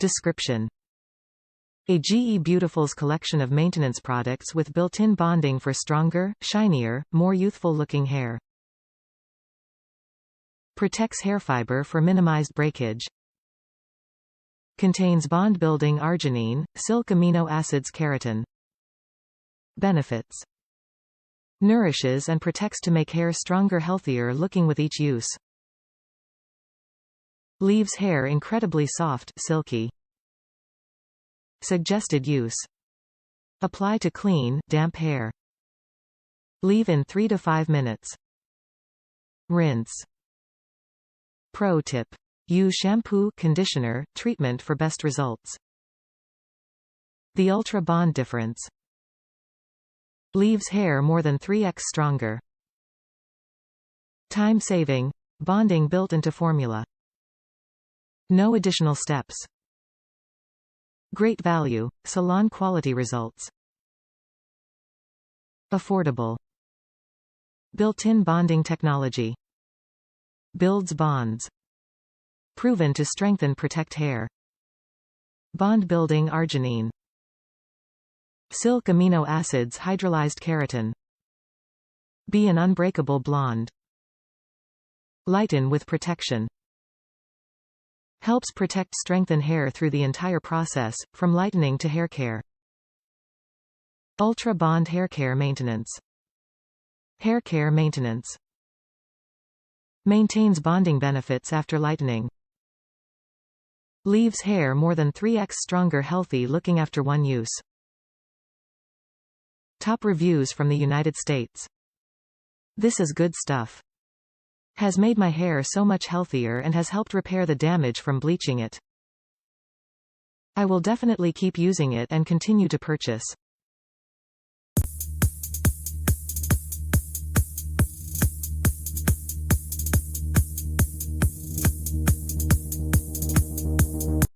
Description: AGEbeautiful's collection of maintenance products with built-in bonding for stronger, shinier, more youthful-looking hair. Protects hair fiber for minimized breakage. Contains bond-building arginine, silky amino acids keratin. Benefits: nourishes and protects to make hair stronger, healthier looking with each use. Leaves hair incredibly soft, silky. Suggested use: apply to clean, damp hair. Leave in 3 to 5 minutes. Rinse. Pro tip: use shampoo, conditioner, treatment for best results. The Ultra Bond difference: leaves hair more than 3x stronger. Time saving, bonding built into formula. No additional steps. Great value, salon-quality results. Affordable. Built-in bonding technology. Builds bonds. Proven to strengthen, protect hair. Bond-building arginine. Silk amino acids hydrolyzed keratin. Be an unbreakable blonde. Lighten with protection. Helps protect, strengthen hair through the entire process, from lightening to hair care. Ultra Bond Hair Care Maintenance. Hair care maintenance. Maintains bonding benefits after lightening. Leaves hair more than 3x stronger, healthy looking after one use. Top reviews from the United States. This is good stuff. Has made my hair so much healthier and has helped repair the damage from bleaching it. I will definitely keep using it and continue to purchase.